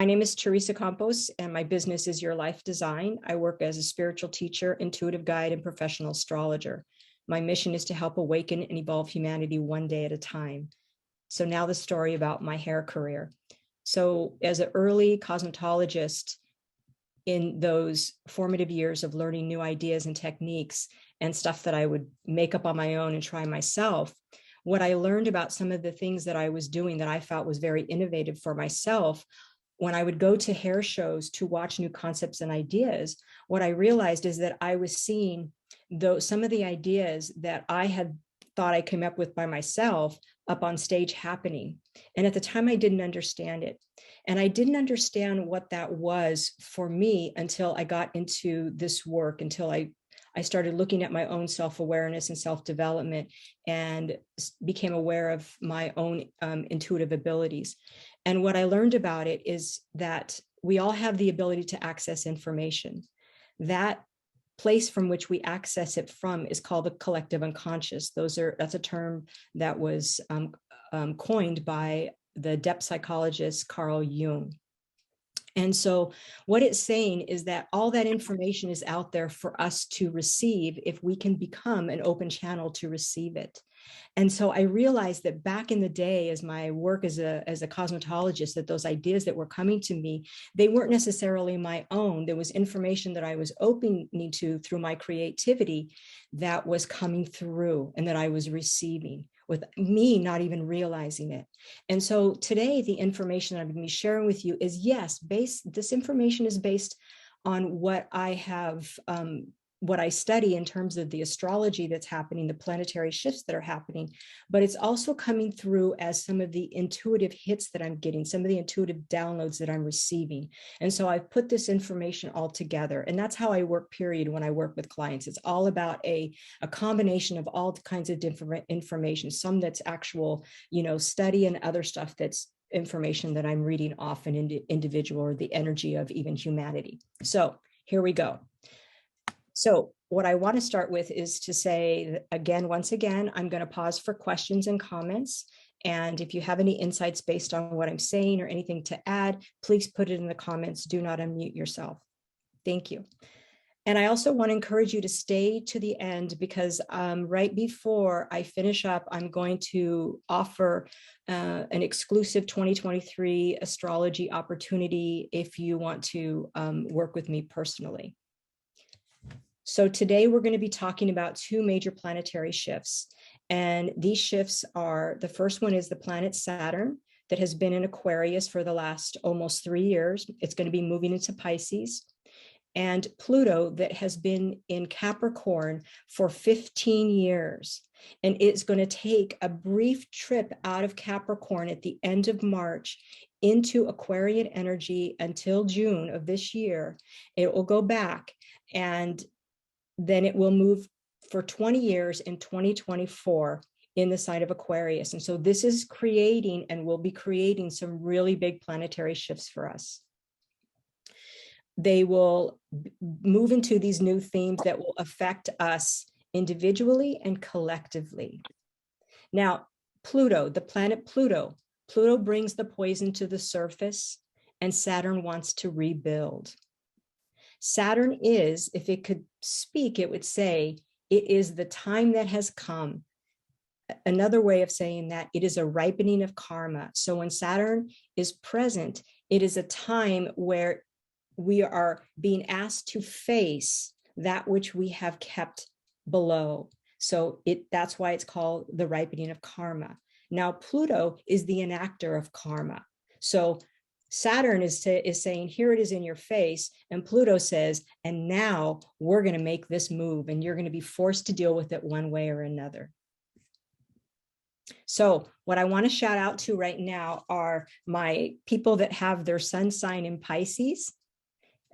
My name is Teresa Campos, and my business is Your Life Design. I work as a spiritual teacher, intuitive guide, and professional astrologer. My mission is to help awaken and evolve humanity one day at a time. So now the story about my hair career. So as an early cosmetologist, in those formative years of learning new ideas and techniques and stuff that I would make up on my own and try myself, what I learned about some of the things that I was doing that I felt was very innovative for myself, when I would go to hair shows to watch new concepts and ideas, what I realized is that I was seeing some of the ideas that I had thought I came up with by myself up on stage happening. And at the time, I didn't understand it. And I didn't understand what that was for me until I got into this work, until I started looking at my own self-awareness and self-development and became aware of my own intuitive abilities. And what I learned about it is that we all have the ability to access information. That place from which we access it from is called the collective unconscious. That's a term that was coined by the depth psychologist Carl Jung. And so what it's saying is that all that information is out there for us to receive if we can become an open channel to receive it. And so I realized that back in the day, as my work as a cosmetologist, that those ideas that were coming to me, they weren't necessarily my own. There was information that I was opening to through my creativity that was coming through and that I was receiving, with me not even realizing it. And so today, the information I'm going to be sharing with you is, yes, this information is based on what I have, what I study in terms of the astrology that's happening, the planetary shifts that are happening, but it's also coming through as some of the intuitive hits that I'm getting, some of the intuitive downloads that I'm receiving. And so I've put this information all together. And that's how I work, period, when I work with clients. It's all about a combination of all kinds of different information, some that's actual, study, and other stuff that's information that I'm reading off an individual or the energy of even humanity. So here we go. So what I want to start with is to say, again, once again, I'm going to pause for questions and comments. And if you have any insights based on what I'm saying or anything to add, please put it in the comments. Do not unmute yourself. Thank you. And I also want to encourage you to stay to the end, because right before I finish up, I'm going to offer an exclusive 2023 astrology opportunity if you want to work with me personally. So today we're going to be talking about two major planetary shifts. And these shifts are, the first one is the planet Saturn that has been in Aquarius for the last almost 3 years. It's going to be moving into Pisces. And Pluto that has been in Capricorn for 15 years. And it's going to take a brief trip out of Capricorn at the end of March into Aquarian energy until June of this year. It will go back, and then it will move for 20 years in 2024 in the sign of Aquarius. And so this is creating and will be creating some really big planetary shifts for us. They will move into these new themes that will affect us individually and collectively. Now, Pluto, the planet Pluto brings the poison to the surface, and Saturn wants to rebuild. Saturn is, if it could speak, it would say, it is the time that has come. Another way of saying that, it is a ripening of karma. So when Saturn is present, it is a time where we are being asked to face that which we have kept below. So that's why it's called the ripening of karma. Now, Pluto is the enactor of karma. So Saturn is saying, here it is in your face. And Pluto says, and now we're going to make this move, and you're going to be forced to deal with it one way or another. So what I want to shout out to right now are my people that have their sun sign in Pisces.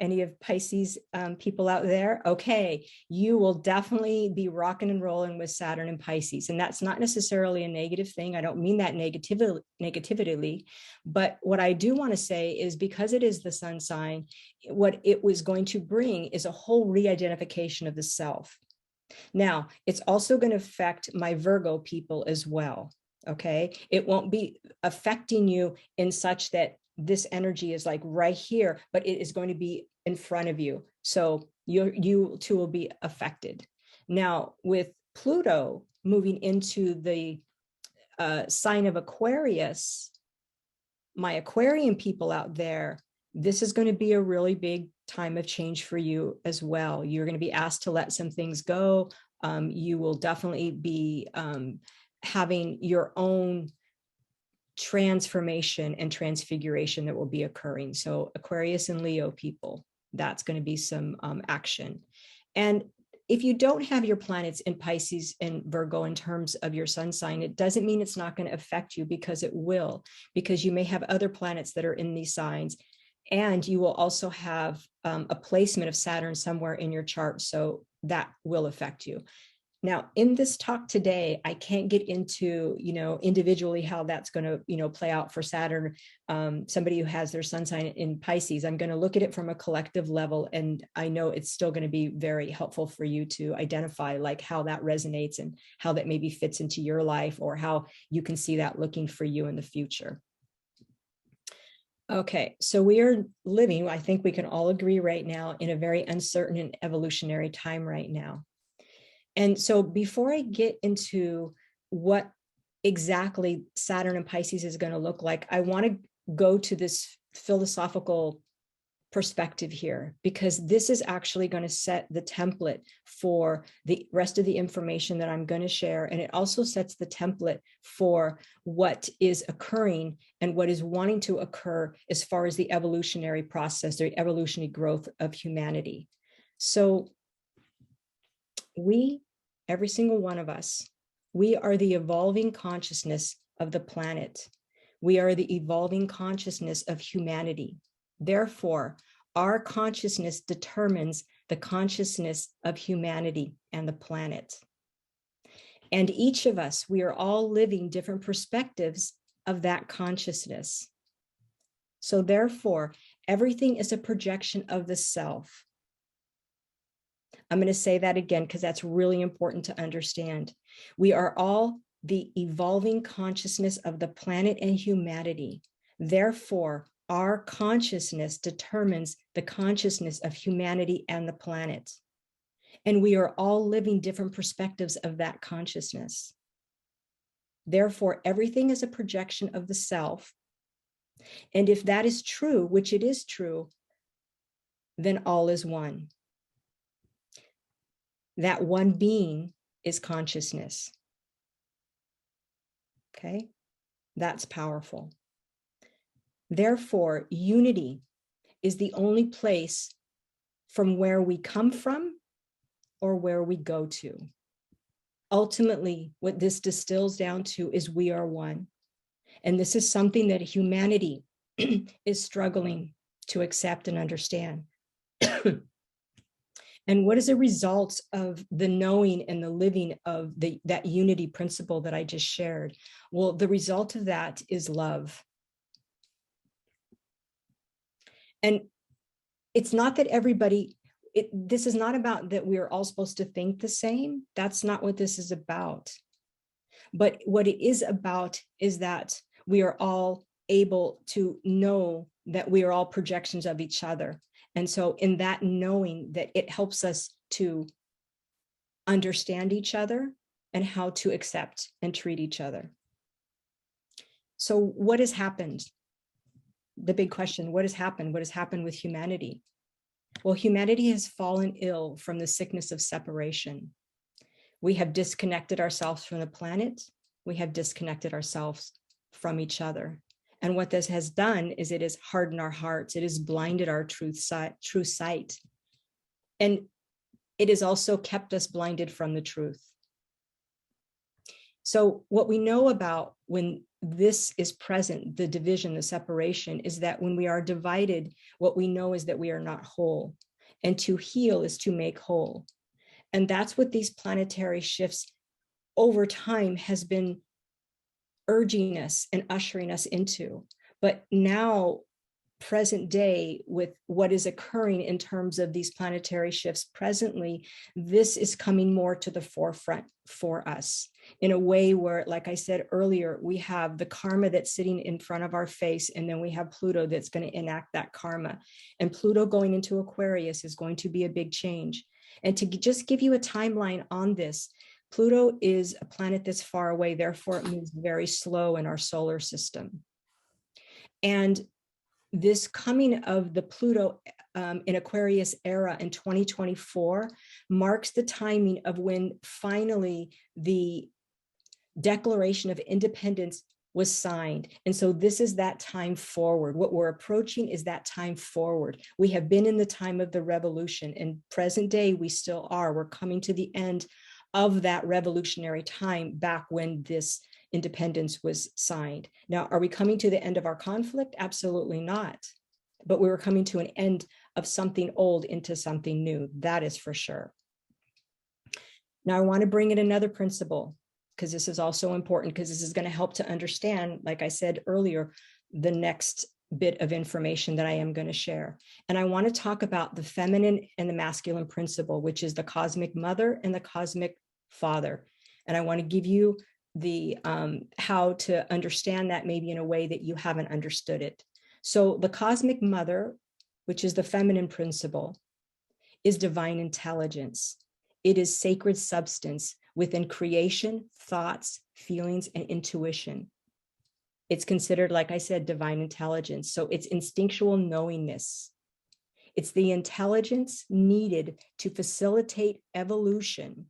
Any of Pisces people out there? Okay, you will definitely be rocking and rolling with Saturn and Pisces. And that's not necessarily a negative thing. I don't mean that negatively. But what I do want to say is, because it is the sun sign, what it was going to bring is a whole re-identification of the self. Now, it's also going to affect my Virgo people as well. Okay, it won't be affecting you in such that this energy is like right here, but it is going to be in front of you. So you too will be affected. Now, with Pluto moving into the sign of Aquarius, my Aquarian people out there, this is going to be a really big time of change for you as well. You're going to be asked to let some things go. You will definitely be having your own transformation and transfiguration that will be occurring. So Aquarius and Leo people, that's going to be some action. And if you don't have your planets in Pisces and Virgo in terms of your sun sign, it doesn't mean it's not going to affect you, because it will, because you may have other planets that are in these signs. And you will also have a placement of Saturn somewhere in your chart. So that will affect you. Now, in this talk today, I can't get into, individually how that's going to, play out for Saturn, somebody who has their sun sign in Pisces. I'm going to look at it from a collective level, and I know it's still going to be very helpful for you to identify like how that resonates and how that maybe fits into your life, or how you can see that looking for you in the future. Okay, so we are living, I think we can all agree right now, in a very uncertain and evolutionary time right now. And so before I get into what exactly Saturn and Pisces is going to look like, I want to go to this philosophical perspective here, because this is actually going to set the template for the rest of the information that I'm going to share. And it also sets the template for what is occurring and what is wanting to occur as far as the evolutionary process, the evolutionary growth of humanity. So we, every single one of us, we are the evolving consciousness of the planet. We are the evolving consciousness of humanity. Therefore, our consciousness determines the consciousness of humanity and the planet. And each of us, we are all living different perspectives of that consciousness. So therefore, everything is a projection of the self. I'm going to say that again, because that's really important to understand. We are all the evolving consciousness of the planet and humanity. Therefore, our consciousness determines the consciousness of humanity and the planet. And we are all living different perspectives of that consciousness. Therefore, everything is a projection of the self. And if that is true, which it is true, then all is one. That one being is consciousness. Okay, that's powerful. Therefore, unity is the only place from where we come from or where we go to. Ultimately, what this distills down to is we are one. And this is something that humanity is struggling to accept and understand. And what is a result of the knowing and the living of that unity principle that I just shared? Well, the result of that is love. And it's not that everybody, this is not about that we're all supposed to think the same. That's not what this is about. But what it is about is that we are all able to know that we are all projections of each other. And so in that knowing, that it helps us to understand each other and how to accept and treat each other. So what has happened? The big question, what has happened? What has happened with humanity? Well, humanity has fallen ill from the sickness of separation. We have disconnected ourselves from the planet. We have disconnected ourselves from each other. And what this has done is it has hardened our hearts. It has blinded our true sight. And it has also kept us blinded from the truth. So what we know about when this is present, the division, the separation, is that when we are divided, what we know is that we are not whole. And to heal is to make whole. And that's what these planetary shifts over time has been urging us and ushering us into. But now present day with what is occurring in terms of these planetary shifts presently, this is coming more to the forefront for us in a way where, like I said earlier, we have the karma that's sitting in front of our face, and then we have Pluto that's going to enact that karma. And Pluto going into Aquarius is going to be a big change. And to just give you a timeline on this, Pluto is a planet that's far away, therefore it moves very slow in our solar system. And this coming of the Pluto in Aquarius era in 2024 marks the timing of when finally the Declaration of Independence was signed. And so this is that time forward. What we're approaching is that time forward. We have been in the time of the revolution, and present day we still are. We're coming to the end of that revolutionary time back when this independence was signed. Now, are we coming to the end of our conflict? Absolutely not. But we were coming to an end of something old into something new. That is for sure. Now, I want to bring in another principle, because this is also important, because this is going to help to understand, like I said earlier, the next bit of information that I am going to share. And I want to talk about the feminine and the masculine principle, which is the cosmic mother and the cosmic father. And I want to give you the how to understand that maybe in a way that you haven't understood it. So the cosmic mother, which is the feminine principle, is divine intelligence. It is sacred substance within creation, thoughts, feelings, and intuition. It's considered, like I said, divine intelligence. So it's instinctual knowingness. It's the intelligence needed to facilitate evolution.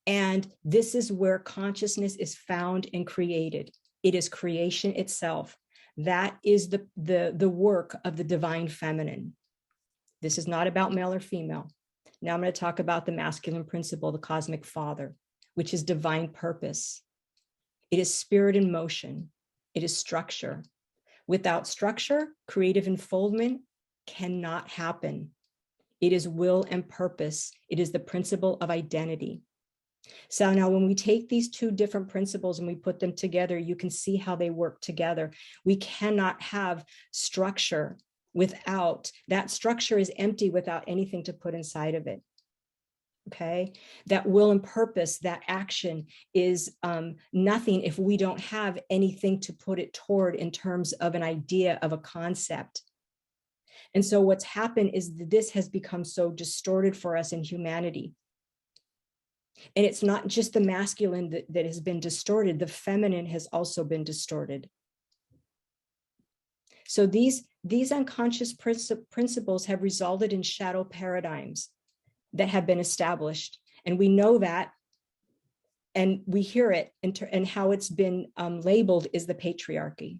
And this is where consciousness is found and created. It is creation itself. That is the work of the divine feminine. This is not about male or female. Now I'm going to talk about the masculine principle, the cosmic father, which is divine purpose. It is spirit in motion. It is structure. Without structure, creative unfoldment cannot happen. It is will and purpose. It is the principle of identity. So now when we take these two different principles and we put them together, you can see how they work together. We cannot have structure without, that structure is empty without anything to put inside of it. Okay, that will and purpose, that action is nothing if we don't have anything to put it toward in terms of an idea of a concept. And so what's happened is that this has become so distorted for us in humanity. And it's not just the masculine that has been distorted, the feminine has also been distorted. So these unconscious principles have resulted in shadow paradigms that have been established. And we know that, and we hear it, and how it's been labeled is the patriarchy,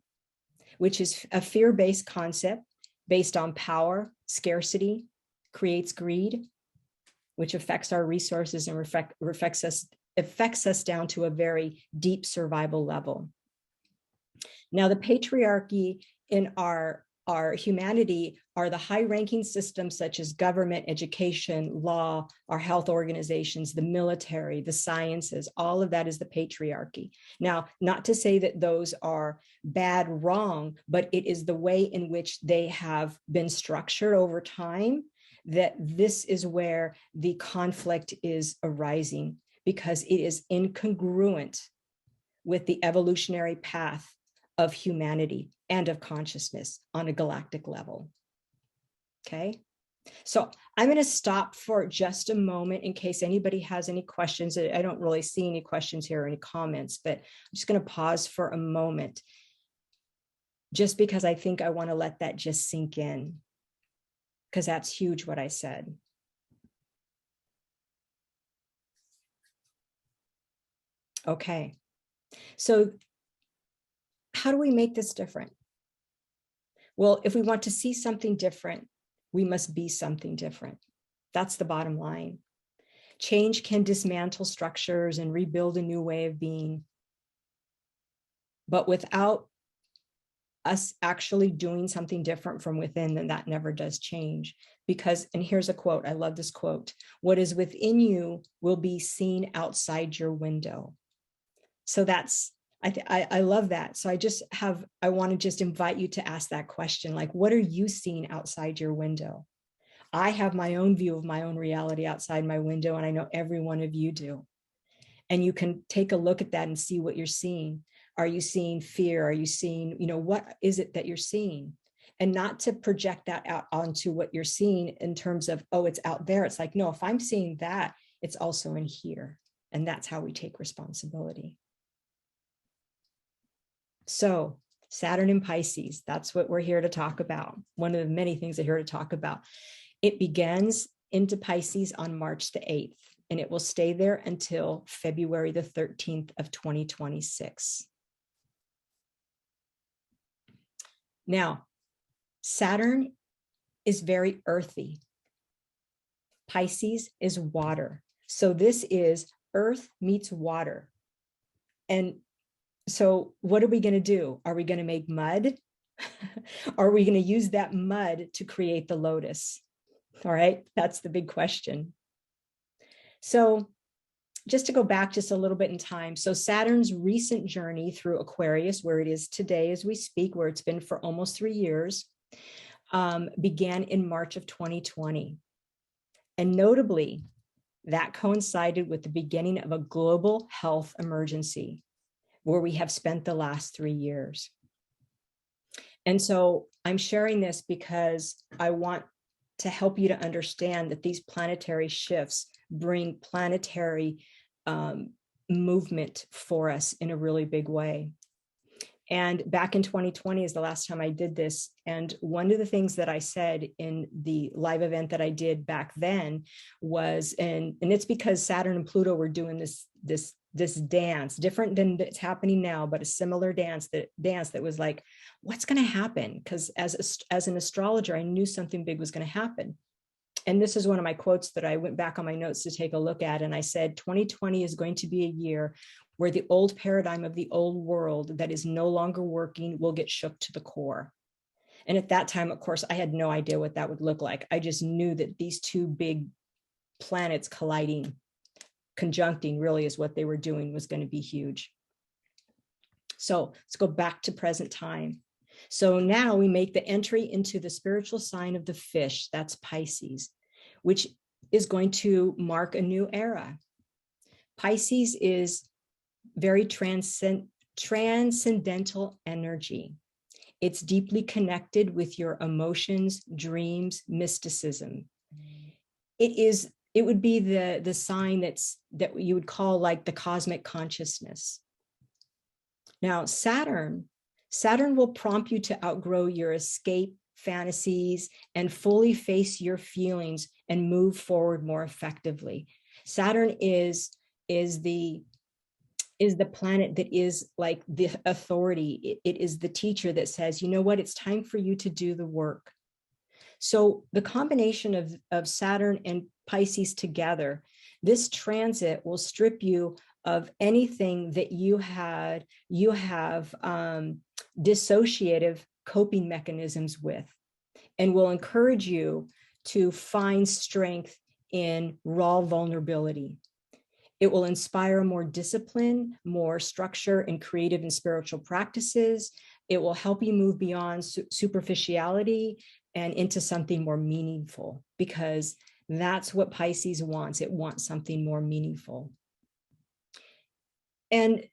which is a fear-based concept based on power, scarcity, creates greed, which affects our resources and affects us down to a very deep survival level. Now, the patriarchy in our humanity are the high-ranking systems such as government, education, law, our health organizations, the military, the sciences, all of that is the patriarchy. Now, not to say that those are bad, wrong, but it is the way in which they have been structured over time, that this is where the conflict is arising, because it is incongruent with the evolutionary path of humanity and of consciousness on a galactic level. Okay, so I'm going to stop for just a moment in case anybody has any questions. I don't really see any questions here or any comments, but I'm just going to pause for a moment, just because I think I want to let that just sink in, because that's huge what I said. Okay, so how do we make this different? Well, if we want to see something different, we must be something different. That's the bottom line. Change can dismantle structures and rebuild a new way of being. But without us actually doing something different from within, then that never does change. Because, and here's a quote, I love this quote, what is within you will be seen outside your window. So that's, I love that. So I want to just invite you to ask that question, like, what are you seeing outside your window? I have my own view of my own reality outside my window, and I know every one of you do. And you can take a look at that and see what you're seeing. Are you seeing fear? Are you seeing, what is it that you're seeing? And not to project that out onto what you're seeing in terms of, oh, it's out there. It's like, no, if I'm seeing that, it's also in here. And that's how we take responsibility. So Saturn in Pisces, that's what we're here to talk about. One of the many things we're here to talk about. It begins into Pisces on March the 8th, and it will stay there until February the 13th of 2026. Now, Saturn is very earthy. Pisces is water. So this is earth meets water. And so what are we going to do? Are we going to make mud? Are we going to use that mud to create the lotus? All right, that's the big question. So just to go back just a little bit in time. So Saturn's recent journey through Aquarius, where it is today as we speak, where it's been for almost 3 years, began in March of 2020. And notably, that coincided with the beginning of a global health emergency where we have spent the last 3 years. And so I'm sharing this because I want to help you to understand that these planetary shifts bring planetary movement for us in a really big way. And back in 2020 is the last time I did this. And one of the things that I said in the live event that I did back then was, and it's because Saturn and Pluto were doing this dance, different than it's happening now, but a similar dance that was like, what's going to happen? Because as an astrologer, I knew something big was going to happen. And this is one of my quotes that I went back on my notes to take a look at. And I said, 2020 is going to be a year where the old paradigm of the old world that is no longer working will get shook to the core. And at that time, of course, I had no idea what that would look like. I just knew that these two big planets colliding, conjuncting really is what they were doing, was going to be huge. So let's go back to present time. So now we make the entry into the spiritual sign of the fish, that's Pisces, which is going to mark a new era. Pisces is very transcendental energy. It's deeply connected with your emotions, dreams, mysticism. It would be the sign that you would call like the cosmic consciousness. Now, Saturn will prompt you to outgrow your escape fantasies and fully face your feelings and move forward more effectively. Saturn is the planet that is like the authority. It is the teacher that says, you know what, it's time for you to do the work. So the combination of Saturn and Pisces together, this transit will strip you of anything that you have dissociative coping mechanisms with, and will encourage you to find strength in raw vulnerability. It will inspire more discipline, more structure in creative and spiritual practices. It will help you move beyond superficiality and into something more meaningful, because that's what Pisces wants. It wants something more meaningful. And,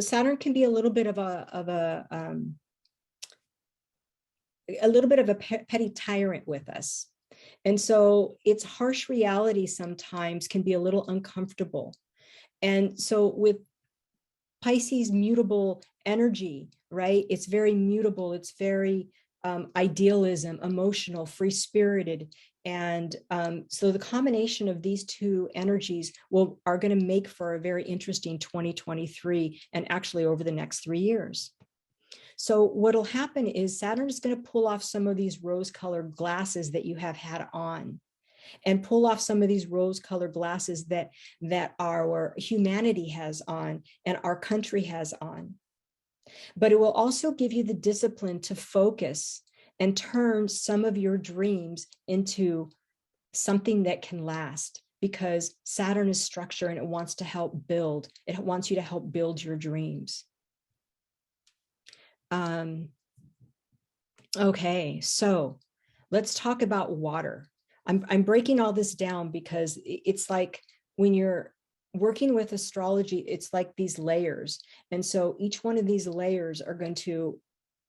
Saturn can be a little bit of a petty tyrant with us. And so its harsh reality sometimes can be a little uncomfortable. And so with Pisces mutable energy, right? It's very mutable. It's very idealism, emotional, free-spirited. And so the combination of these two energies are going to make for a very interesting 2023 and actually over the next 3 years. So what'll happen is Saturn is going to pull off some of these rose-colored glasses that you have had on, and pull off some of these rose-colored glasses that our humanity has on and our country has on. But it will also give you the discipline to focus and turn some of your dreams into something that can last, because Saturn is structure and it wants to help build. It wants you to help build your dreams. Okay, so let's talk about water. I'm breaking all this down because it's like when you're working with astrology, it's like these layers. And so each one of these layers are going to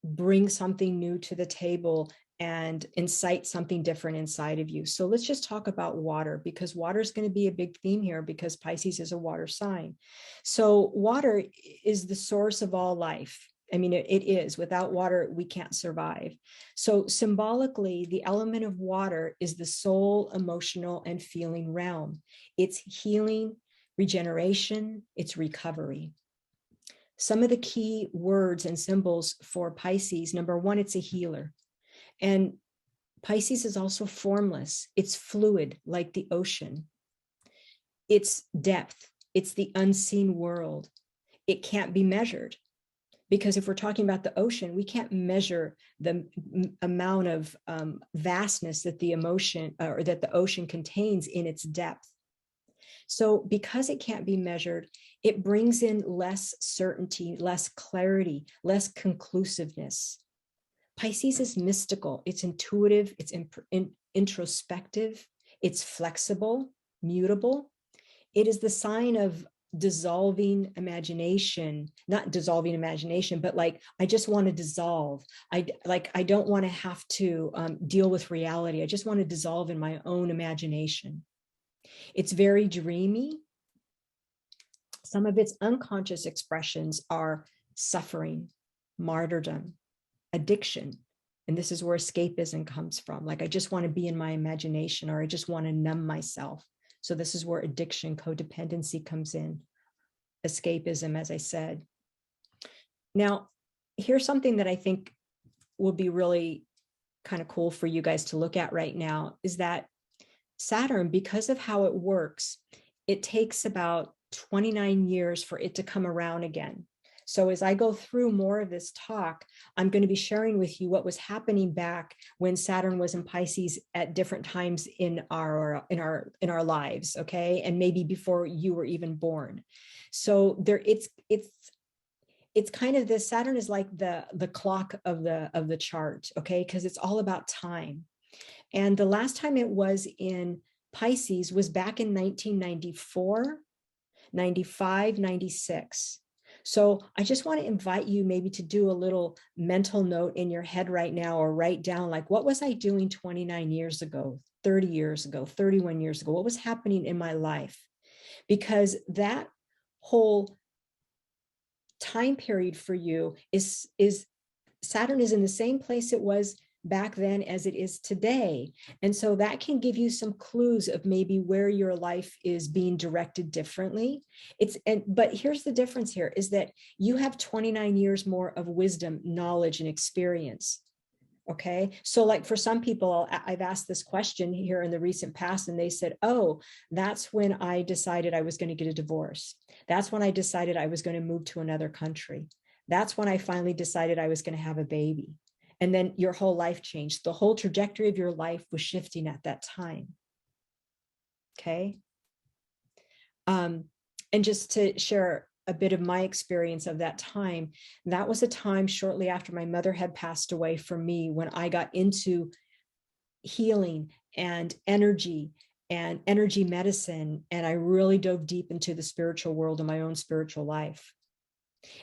bring something new to the table and incite something different inside of you. So let's just talk about water, because water is going to be a big theme here because Pisces is a water sign. So water is the source of all life. I mean, it is. Without water, we can't survive. So symbolically, the element of water is the soul, emotional, and feeling realm. It's healing, regeneration, it's recovery. Some of the key words and symbols for Pisces: number one, it's a healer. And Pisces is also formless. It's fluid, like the ocean. It's depth. It's the unseen world. It can't be measured, because if we're talking about the ocean, we can't measure the amount of vastness that the emotion or that the ocean contains in its depth. So because it can't be measured, it brings in less certainty, less clarity, less conclusiveness. Pisces is mystical, it's intuitive, it's introspective, it's flexible, mutable. It is the sign of dissolving imagination, not dissolving imagination, but like, I just want to dissolve. I don't want to have to deal with reality. I just want to dissolve in my own imagination. It's very dreamy. Some of its unconscious expressions are suffering, martyrdom, addiction. And this is where escapism comes from. Like, I just want to be in my imagination, or I just want to numb myself. So this is where addiction, codependency comes in. Escapism, as I said. Now, here's something that I think will be really kind of cool for you guys to look at right now, is that Saturn, because of how it works, it takes about 29 years for it to come around again. So as I go through more of this talk, I'm going to be sharing with you what was happening back when Saturn was in Pisces at different times in our lives, okay? And maybe before you were even born. So there it's kind of this. Saturn is like the clock of the chart, okay? Because it's all about time. And the last time it was in Pisces was back in 1994, 95, 96. So I just want to invite you maybe to do a little mental note in your head right now, or write down, like, what was I doing 29 years ago, 30 years ago, 31 years ago? What was happening in my life? Because that whole time period for you is Saturn is in the same place it was back then as it is today. And so that can give you some clues of maybe where your life is being directed differently. But here's the difference here, is that you have 29 years more of wisdom, knowledge, and experience. Okay. So like for some people, I've asked this question here in the recent past, and they said, oh, that's when I decided I was going to get a divorce. That's when I decided I was going to move to another country. That's when I finally decided I was going to have a baby. And then your whole life changed. The whole trajectory of your life was shifting at that time. Okay. And just to share a bit of my experience of that time, that was a time shortly after my mother had passed away for me, when I got into healing and energy medicine. And I really dove deep into the spiritual world and my own spiritual life.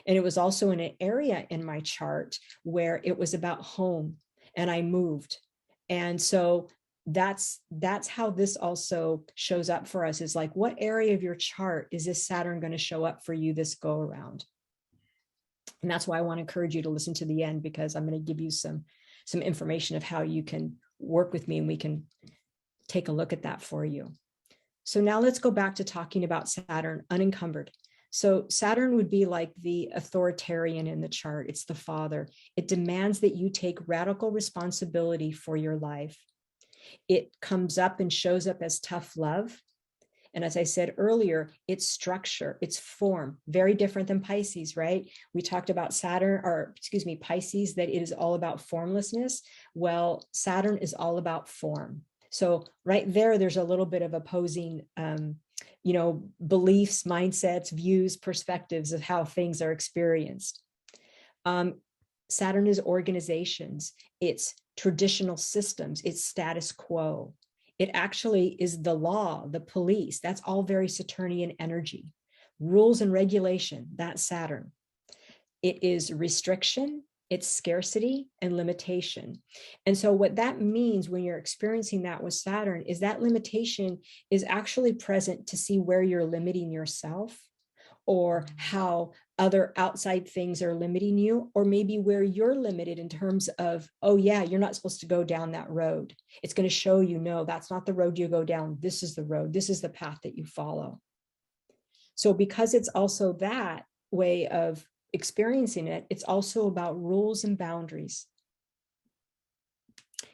And it was also in an area in my chart where it was about home, and I moved. And so that's how this also shows up for us, is like, what area of your chart is this Saturn going to show up for you this go around? And that's why I want to encourage you to listen to the end, because I'm going to give you some information of how you can work with me, and we can take a look at that for you. So now let's go back to talking about Saturn unencumbered. So Saturn would be like the authoritarian in the chart. It's the father. It demands that you take radical responsibility for your life. It comes up and shows up as tough love. And as I said earlier, it's structure, it's form, very different than Pisces, right? We talked about Pisces, that it is all about formlessness. Well, Saturn is all about form. So right there's a little bit of opposing beliefs, mindsets, views, perspectives of how things are experienced. Saturn is organizations, it's traditional systems, it's status quo. It actually is the law, the police. That's all very Saturnian energy. Rules and regulation, that's Saturn. It is restriction, it's scarcity and limitation. And so what that means when you're experiencing that with Saturn is that limitation is actually present to see where you're limiting yourself, or how other outside things are limiting you, or maybe where you're limited in terms of, oh yeah, you're not supposed to go down that road. It's going to show you, no, that's not the road you go down. This is the road. This is the path that you follow. So because it's also that way of experiencing it, it's also about rules and boundaries.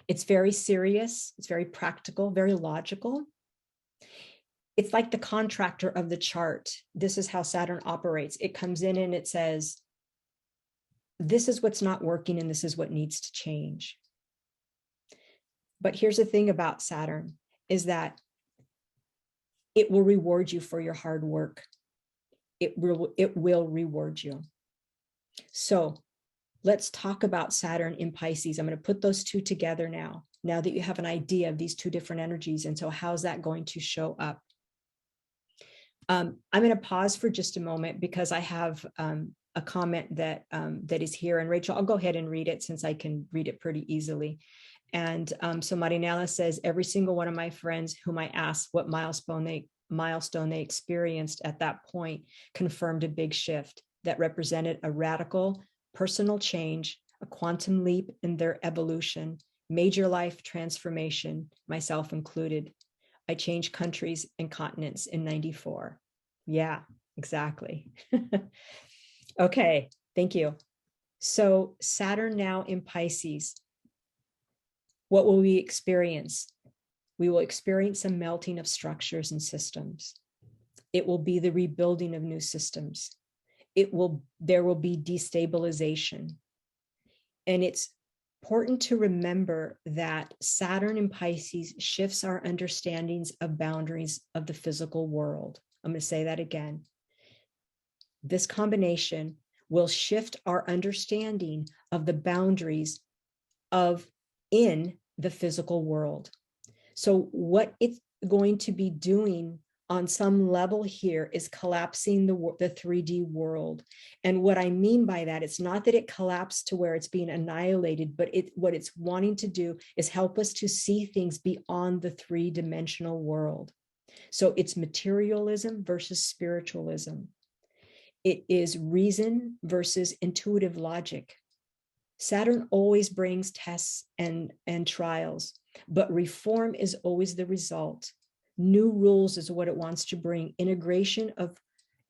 It's very serious. It's very practical, very logical. It's like the contractor of the chart. This is how Saturn operates. It comes in and it says, this is what's not working and this is what needs to change. But here's the thing about Saturn is that it will reward you for your hard work. It will reward you. So let's talk about Saturn in Pisces. I'm going to put those two together now that you have an idea of these two different energies. And so how's that going to show up? I'm going to pause for just a moment because I have a comment that is here. And Rachel, I'll go ahead and read it since I can read it pretty easily. And so Marinella says, every single one of my friends whom I asked what milestone they experienced at that point confirmed a big shift that represented a radical personal change, a quantum leap in their evolution, major life transformation, myself included. I changed countries and continents in 94. Yeah, exactly. Okay, thank you. So Saturn now in Pisces. What will we experience? We will experience a melting of structures and systems. It will be the rebuilding of new systems. There will be destabilization. And it's important to remember that Saturn in Pisces shifts our understandings of boundaries of the physical world. I'm going to say that again. This combination will shift our understanding of the boundaries in the physical world. So what it's going to be doing on some level here is collapsing the 3D world. And what I mean by that, it's not that it collapsed to where it's being annihilated, but what it's wanting to do is help us to see things beyond the 3-dimensional world. So it's materialism versus spiritualism. It is reason versus intuitive logic. Saturn always brings tests and trials, but reform is always the result. New rules is what it wants to bring.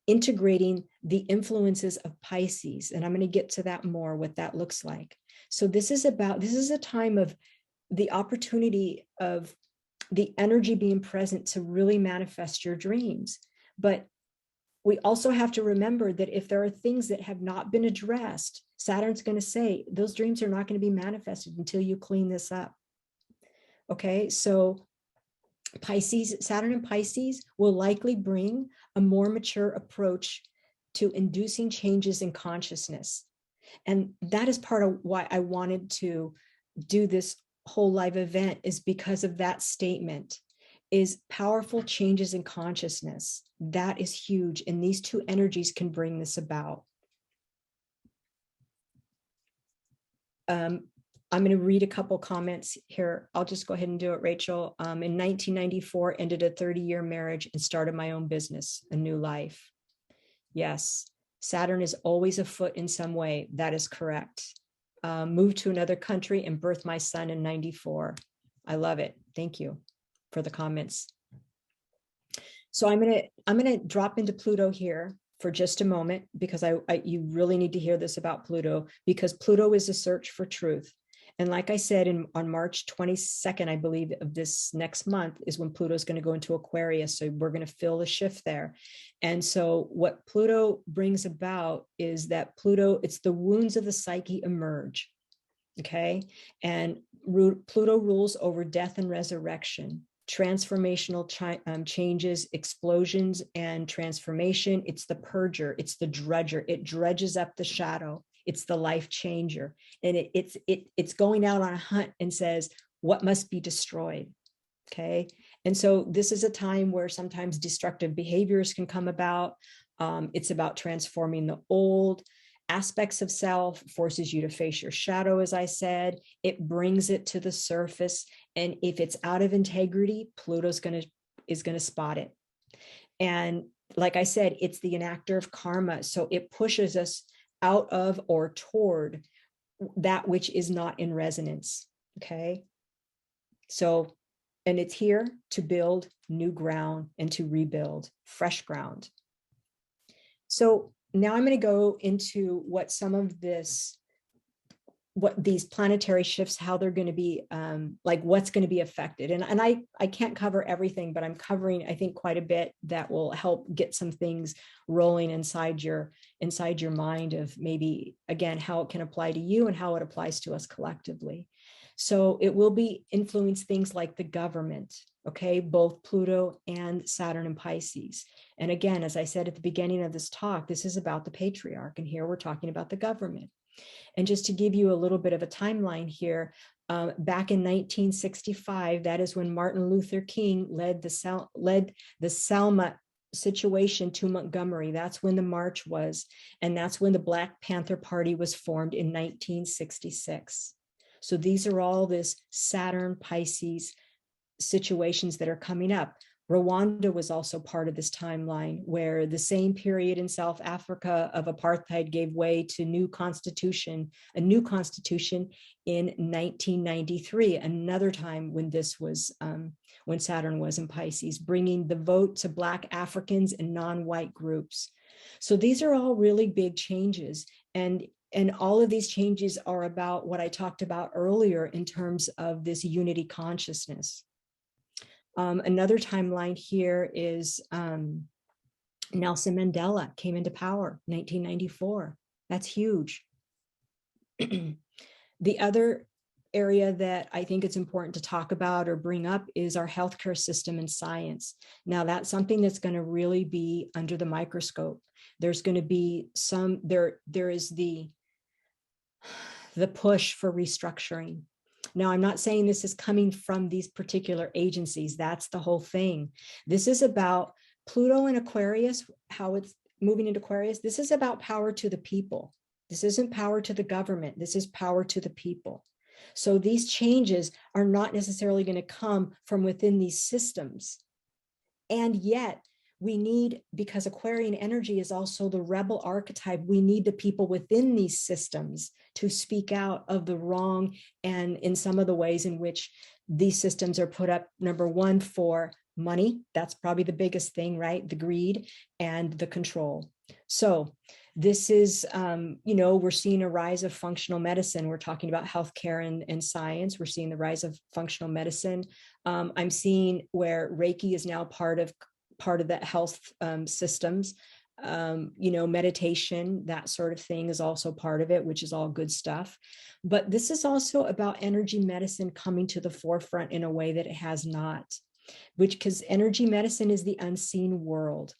Integrating the influences of Pisces. And I'm going to get to that more, what that looks like. So this is a time of the opportunity of the energy being present to really manifest your dreams. But we also have to remember that if there are things that have not been addressed, Saturn's going to say those dreams are not going to be manifested until you clean this up. Okay, so Saturn in Pisces will likely bring a more mature approach to inducing changes in consciousness. And that is part of why I wanted to do this whole live event, is because of that statement, is powerful changes in consciousness. That is huge. And these two energies can bring this about. I'm going to read a couple comments here. I'll just go ahead and do it, Rachel. In 1994, ended a 30-year marriage and started my own business, a new life. Yes, Saturn is always afoot in some way. That is correct. Moved to another country and birthed my son in 94. I love it. Thank you for the comments. So I'm going to drop into Pluto here for just a moment, because you really need to hear this about Pluto, because Pluto is a search for truth. And like I said, on March 22nd, I believe, of this next month is when Pluto is going to go into Aquarius. So we're going to feel the shift there. And so what Pluto brings about is that it's the wounds of the psyche emerge. Okay. And Pluto rules over death and resurrection, transformational changes, explosions and transformation. It's the purger. It's the dredger. It dredges up the shadow. It's the life changer. And it's going out on a hunt and says, what must be destroyed? Okay. And so this is a time where sometimes destructive behaviors can come about. It's about transforming the old aspects of self, forces you to face your shadow, as I said. It brings it to the surface. And if it's out of integrity, Pluto's is going to spot it. And like I said, it's the enactor of karma. So it pushes us out of or toward that which is not in resonance. Okay. So, and it's here to build new ground and to rebuild fresh ground. So now I'm going to go into what some of this, what these planetary shifts, how they're going to be, like what's going to be affected. And I can't cover everything, but I'm covering, I think, quite a bit that will help get some things rolling inside your mind of maybe, again, how it can apply to you and how it applies to us collectively. So it will be influence things like the government, okay, both Pluto and Saturn and Pisces. And again, as I said at the beginning of this talk, this is about the patriarch, and here we're talking about the government. And just to give you a little bit of a timeline here, back in 1965, that is when Martin Luther King led the Selma situation to Montgomery. That's when the march was, and that's when the Black Panther Party was formed in 1966. So these are all this Saturn Pisces situations that are coming up. Rwanda was also part of this timeline, where the same period in South Africa of apartheid gave way to a new constitution in 1993, another time when this was, when Saturn was in Pisces, bringing the vote to Black Africans and non-white groups. So these are all really big changes. And all of these changes are about what I talked about earlier in terms of this unity consciousness. Another timeline here is Nelson Mandela came into power, 1994. That's huge. The other area that I think it's important to talk about or bring up is our healthcare system and science. Now, that's something that's going to really be under the microscope. There's going to be there is the push for restructuring. Now, I'm not saying this is coming from these particular agencies. That's the whole thing. This is about Pluto in Aquarius, how it's moving into Aquarius. This is about power to the people. This isn't power to the government. This is power to the people. So these changes are not necessarily going to come from within these systems. And yet, we need, because Aquarian energy is also the rebel archetype, we need the people within these systems to speak out of the wrong and in some of the ways in which these systems are put up, number one, for money. That's probably the biggest thing, right? The greed and the control. So this is, we're seeing a rise of functional medicine. We're talking about healthcare and science. We're seeing the rise of functional medicine. I'm seeing where Reiki is now part of that health systems. Meditation, that sort of thing is also part of it, which is all good stuff. But this is also about energy medicine coming to the forefront in a way that it has not, because energy medicine is the unseen world.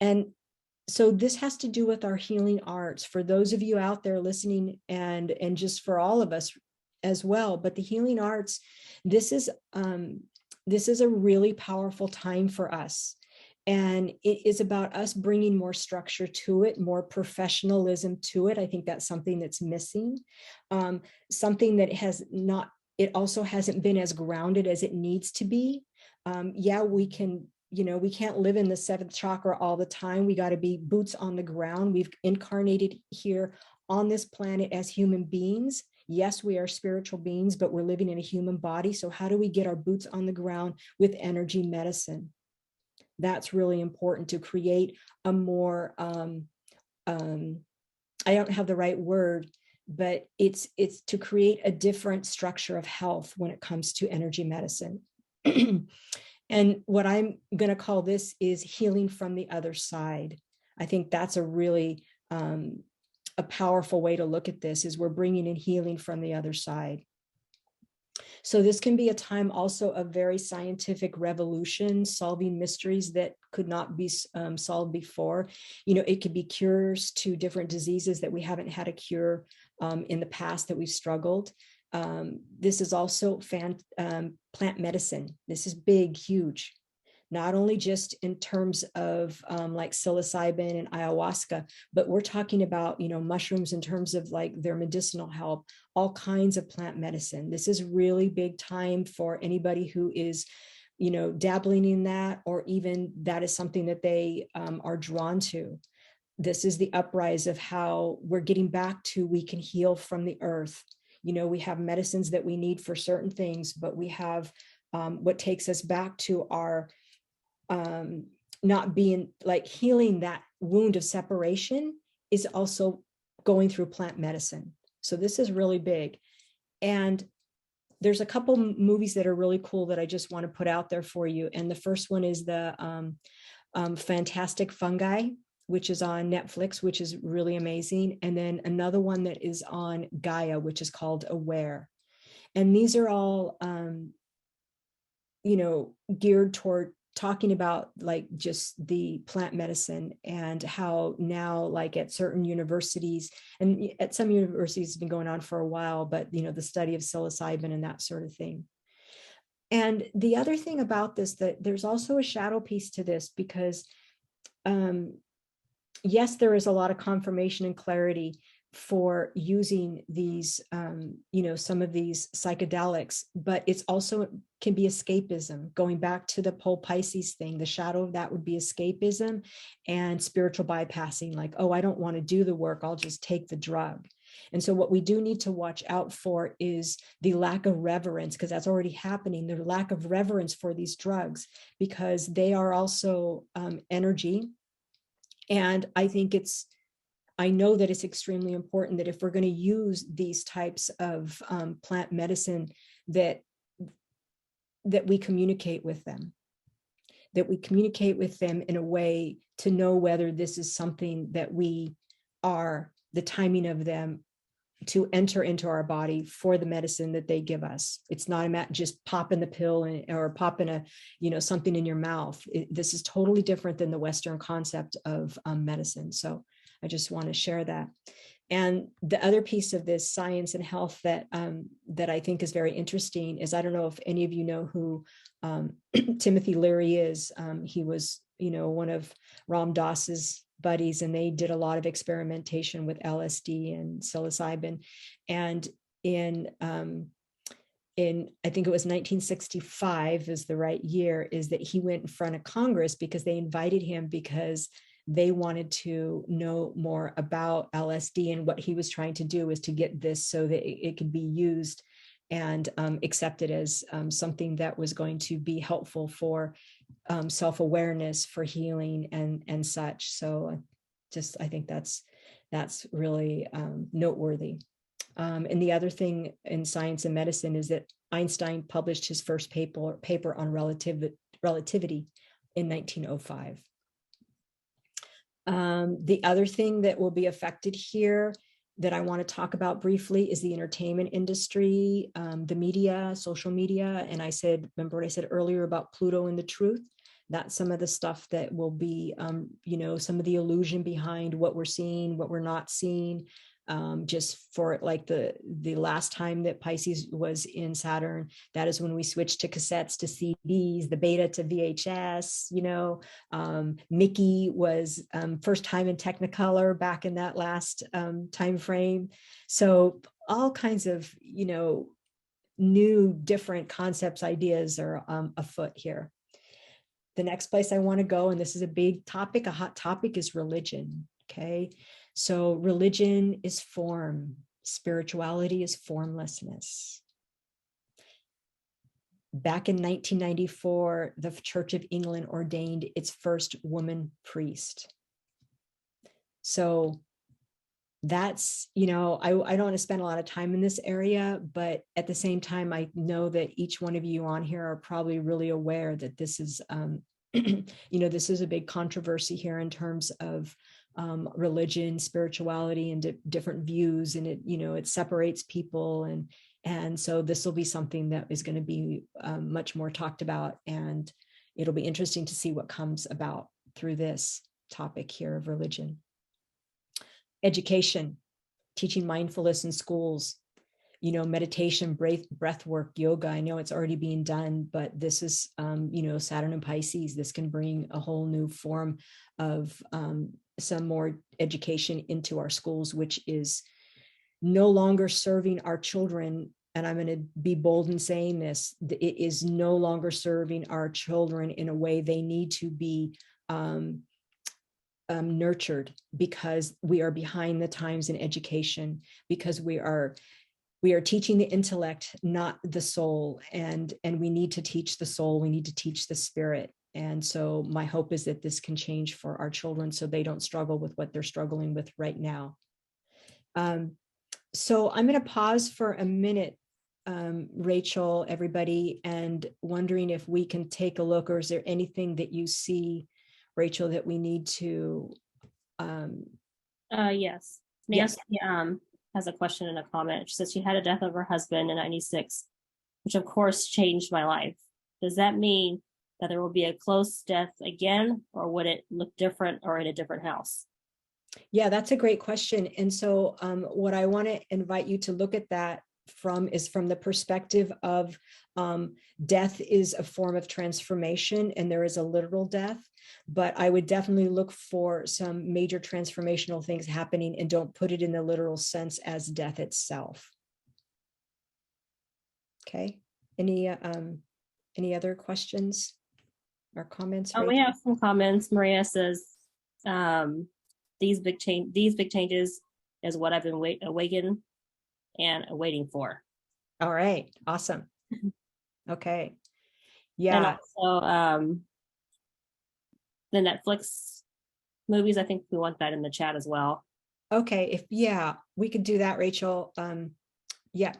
And so this has to do with our healing arts. For those of you out there listening, and just for all of us as well, but the healing arts, this is a really powerful time for us. And it is about us bringing more structure to it, more professionalism to it. I think that's something that's missing. Something that it also hasn't been as grounded as it needs to be. We can't live in the seventh chakra all the time. We got to be boots on the ground. We've incarnated here on this planet as human beings. Yes, we are spiritual beings, but we're living in a human body. So how do we get our boots on the ground with energy medicine? That's really important to create a more, I don't have the right word, but it's to create a different structure of health when it comes to energy medicine. And what I'm going to call this is healing from the other side. I think that's a really a powerful way to look at this, is we're bringing in healing from the other side. So this can be a time also of very scientific revolution, solving mysteries that could not be solved before. It could be cures to different diseases that we haven't had a cure in the past that we've struggled. This is also plant medicine. This is big, huge, not only just in terms of like psilocybin and ayahuasca, but we're talking about, mushrooms in terms of like their medicinal help, all kinds of plant medicine. This is really big time for anybody who is, dabbling in that, or even that is something that they are drawn to. This is the uprise of how we're getting back to, we can heal from the earth. We have medicines that we need for certain things, but we have what takes us back to our not being like healing that wound of separation is also going through plant medicine. So this is really big. And there's a couple movies that are really cool that I just want to put out there for you. And the first one is the Fantastic Fungi, which is on Netflix, which is really amazing. And then another one that is on Gaia, which is called Aware. And these are all, geared toward talking about like just the plant medicine, and how now, like at certain universities, and at some universities it's been going on for a while, but the study of psilocybin and that sort of thing. And the other thing about this, that there's also a shadow piece to this, because yes, there is a lot of confirmation and clarity for using these, some of these psychedelics, but it's also can be escapism. Going back to the pole Pisces thing, the shadow of that would be escapism and spiritual bypassing, like, oh, I don't want to do the work, I'll just take the drug. And so what we do need to watch out for is the lack of reverence, because that's already happening, the lack of reverence for these drugs, because they are also energy. And I know that it's extremely important that if we're going to use these types of plant medicine, that we communicate with them, in a way to know whether this is something that we are, the timing of them to enter into our body for the medicine that they give us. It's not about just popping the pill or popping something in your mouth. This is totally different than the Western concept of medicine. So I just want to share that. And the other piece of this science and health that I think is very interesting is, I don't know if any of you know who Timothy Leary is. He was, one of Ram Dass's buddies, and they did a lot of experimentation with LSD and psilocybin. And in I think it was 1965 is the right year, is that he went in front of Congress because they invited him, because they wanted to know more about LSD, and what he was trying to do was to get this so that it could be used and accepted as something that was going to be helpful for self-awareness, for healing and such. So I think that's really noteworthy. And the other thing in science and medicine is that Einstein published his first paper on relativity in 1905. The other thing that will be affected here that I want to talk about briefly is the entertainment industry, the media, social media. And remember what I said earlier about Pluto and the truth? That's some of the stuff that will be, some of the illusion behind what we're seeing, what we're not seeing. Just for like the last time that Pisces was in Saturn, that is when we switched to cassettes to CDs, the beta to VHS. Mickey was first time in Technicolor back in that last time frame. So all kinds of new different concepts, ideas are afoot here. The next place I want to go, and this is a big topic, a hot topic, is religion. Okay. So religion is form, spirituality is formlessness. Back in 1994, the Church of England ordained its first woman priest. So that's, I don't want to spend a lot of time in this area, but at the same time, I know that each one of you on here are probably really aware that this is, this is a big controversy here in terms of religion, spirituality, and different views, and it separates people, and And so this will be something that is going to be much more talked about, and it'll be interesting to see what comes about through this topic here of religion. Education, teaching mindfulness in schools, meditation, breath work, yoga. I know it's already being done, but this is, Saturn and Pisces. This can bring a whole new form of some more education into our schools, which is no longer serving our children. And I'm going to be bold in saying this, it is no longer serving our children in a way they need to be nurtured, because we are behind the times in education, because we are teaching the intellect, not the soul. And we need to teach the soul. We need to teach the spirit. And so my hope is that this can change for our children so they don't struggle with what they're struggling with right now. So I'm going to pause for a minute, Rachel, everybody, and wondering if we can take a look, or is there anything that you see, Rachel, that we need to? Yes. Nancy has a question and a comment. She says she had a death of her husband in 96, which of course changed my life. Does that mean that there will be a close death again, or would it look different or in a different house? Yeah, that's a great question. And so what I want to invite you to look at that is from the perspective of death is a form of transformation, and there is a literal death, but I would definitely look for some major transformational things happening, and don't put it in the literal sense as death itself. Okay. Any other questions or comments? We have some comments. Maria says, these big changes is what I've been awaiting for. All right, awesome. Okay, yeah. And also the Netflix movies, I think we want that in the chat as well. Okay, we could do that, Rachel. Yeah.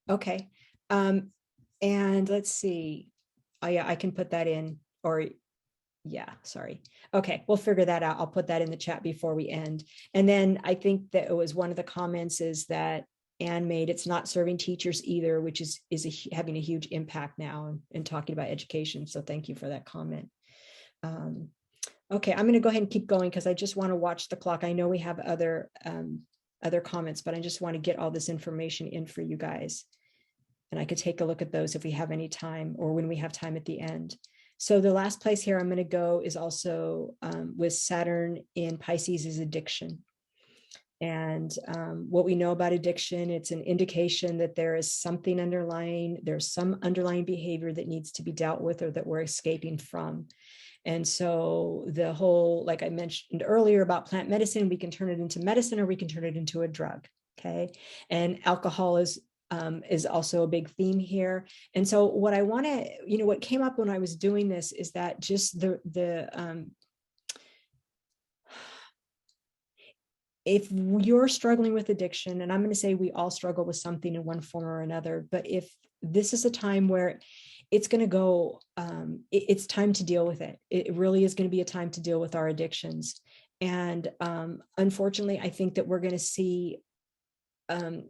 Okay. And let's see. Oh yeah, I can put that in, or yeah, sorry. Okay, we'll figure that out. I'll put that in the chat before we end. And then I think that it was one of the comments is that Anne made, it's not serving teachers either, which is having a huge impact now in talking about education. So thank you for that comment. Okay, I'm going to go ahead and keep going because I just want to watch the clock. I know we have other comments, but I just want to get all this information in for you guys. And I could take a look at those if we have any time, or when we have time at the end. So the last place here I'm going to go is also with Saturn in Pisces is addiction. And what we know about addiction, it's an indication that there is something underlying, there's some underlying behavior that needs to be dealt with or that we're escaping from. And so the whole, like I mentioned earlier about plant medicine, we can turn it into medicine or we can turn it into a drug. Okay. And alcohol is also a big theme here. And so what I want to, what came up when I was doing this is that just if you're struggling with addiction, and I'm going to say we all struggle with something in one form or another, but if this is a time where it's going to go, it's time to deal with it. It really is going to be a time to deal with our addictions. And unfortunately, I think that we're going to see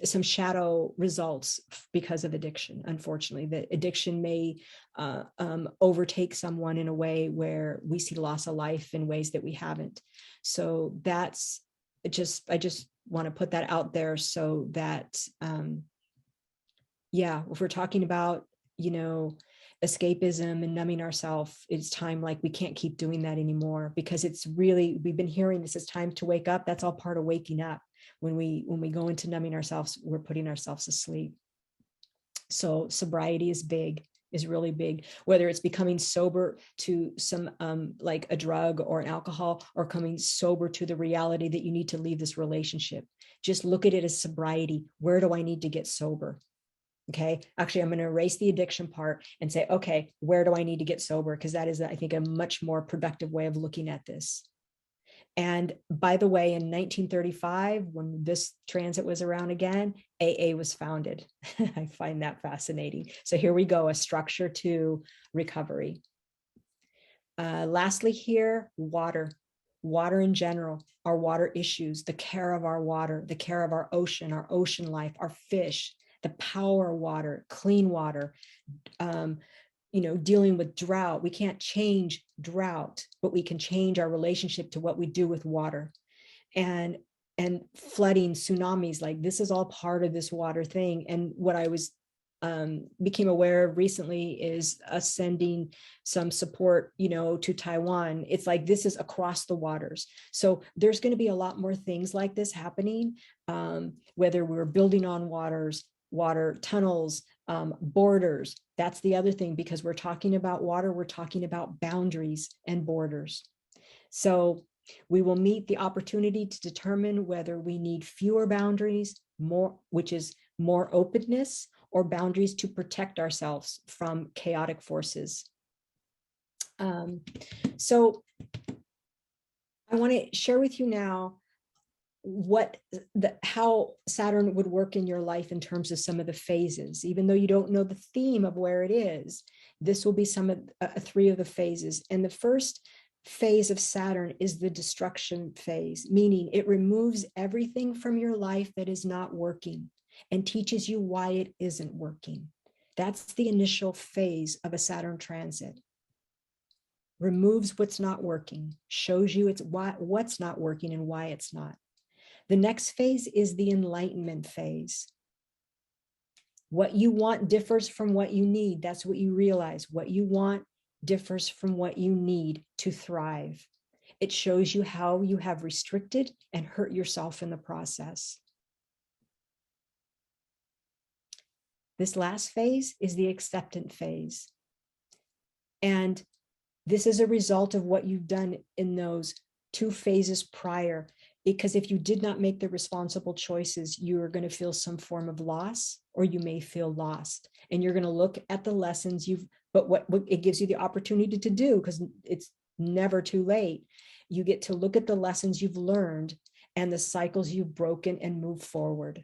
some shadow results because of addiction. Unfortunately, that addiction may overtake someone in a way where we see loss of life in ways that we haven't. So that's I just want to put that out there so that, if we're talking about, escapism and numbing ourselves, it's time, like we can't keep doing that anymore, because it's really, we've been hearing this is time to wake up. That's all part of waking up. When we go into numbing ourselves, we're putting ourselves asleep. So sobriety is really big, whether it's becoming sober to some like a drug or an alcohol, or coming sober to the reality that you need to leave this relationship. Just look at it as sobriety. Where do I need to get sober? Okay, actually, I'm going to erase the addiction part and say, okay, where do I need to get sober? Because that is, I think, a much more productive way of looking at this. And by the way, in 1935, when this transit was around again, AA was founded. I find that fascinating. So here we go, a structure to recovery. Lastly here, water in general, our water issues, the care of our water, the care of our ocean life, our fish, the power water, clean water, dealing with drought. We can't change drought, but we can change our relationship to what we do with water. And flooding, tsunamis, like this is all part of this water thing. And what I was became aware of recently is us sending some support, to Taiwan. It's like this is across the waters. So there's going to be a lot more things like this happening, whether we're building on water tunnels, borders. That's the other thing, because we're talking about water, we're talking about boundaries and borders. So we will meet the opportunity to determine whether we need fewer boundaries, which is more openness, or boundaries to protect ourselves from chaotic forces. So I want to share with you now how Saturn would work in your life in terms of some of the phases. Even though you don't know the theme of where it is, this will be some of 3 of the phases. And the first phase of Saturn is the destruction phase, meaning it removes everything from your life that is not working and teaches you why it isn't working. That's the initial phase of a Saturn transit. Removes what's not working, shows you what's not working and why it's not. The next phase is the enlightenment phase. What you want differs from what you need. That's what you realize. What you want differs from what you need to thrive. It shows you how you have restricted and hurt yourself in the process. This last phase is the acceptance phase. And this is a result of what you've done in those 2 phases prior. Because if you did not make the responsible choices, you are going to feel some form of loss, or you may feel lost. And you're going to look at the lessons but what it gives you the opportunity to do, because it's never too late. You get to look at the lessons you've learned and the cycles you've broken and move forward.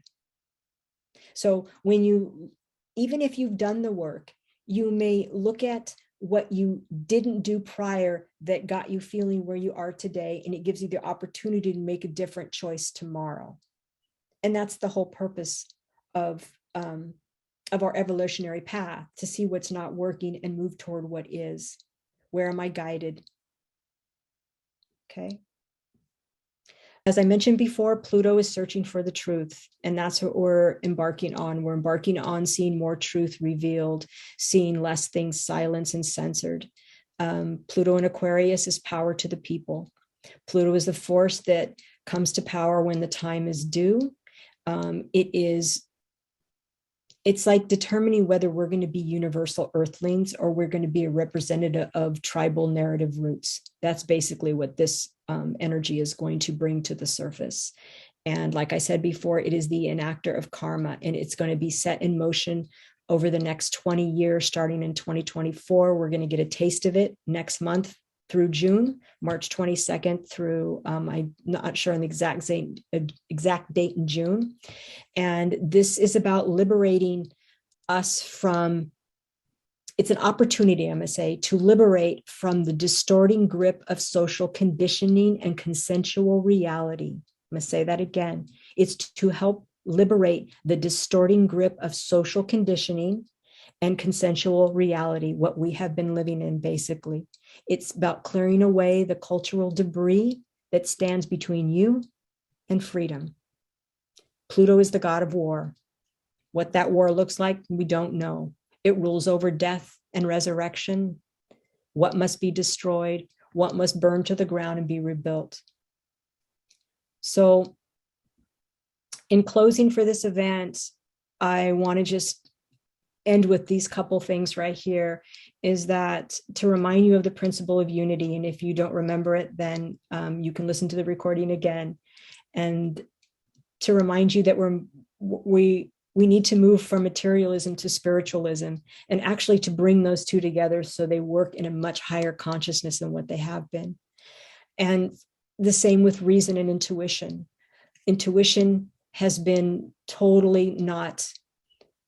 So even if you've done the work, you may look at what you didn't do prior that got you feeling where you are today, and it gives you the opportunity to make a different choice tomorrow. And that's the whole purpose of our evolutionary path, to see what's not working and move toward what is. Where am I guided? Okay. As I mentioned before, Pluto is searching for the truth, and that's what we're embarking on. We're embarking on seeing more truth revealed, seeing less things silenced and censored. Pluto in Aquarius is power to the people. Pluto is the force that comes to power when the time is due. It's like determining whether we're going to be universal earthlings or we're going to be a representative of tribal narrative roots. That's basically what this energy is going to bring to the surface. And like I said before, it is the enactor of karma, and it's going to be set in motion over the next 20 years, starting in 2024. We're going to get a taste of it next month through June, March 22nd through, I'm not sure on the exact date in June. And this is about liberating us from, it's an opportunity, I'm going to say, to liberate from the distorting grip of social conditioning and consensual reality. I'm going to say that again. It's to help liberate the distorting grip of social conditioning and consensual reality, what we have been living in, basically. It's about clearing away the cultural debris that stands between you and freedom. Pluto is the god of war. What that war looks like, we don't know. It rules over death and resurrection, what must be destroyed, what must burn to the ground and be rebuilt. So in closing for this event, I want to just end with these couple things right here, is that to remind you of the principle of unity. And if you don't remember it, then you can listen to the recording again. And to remind you that we need to move from materialism to spiritualism, and actually to bring those 2 together so they work in a much higher consciousness than what they have been. And the same with reason and intuition. Intuition has been totally not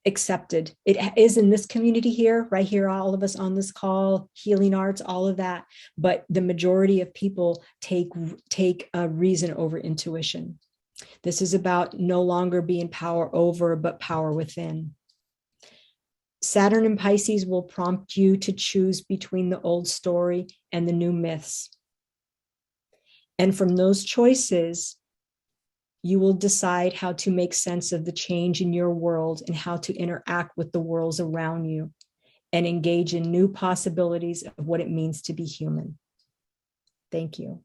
accepted. It is in this community here, right here, all of us on this call, healing arts, all of that. But the majority of people take reason over intuition. This is about no longer being power over, but power within. Saturn in Pisces will prompt you to choose between the old story and the new myths. And from those choices, you will decide how to make sense of the change in your world and how to interact with the worlds around you and engage in new possibilities of what it means to be human. Thank you.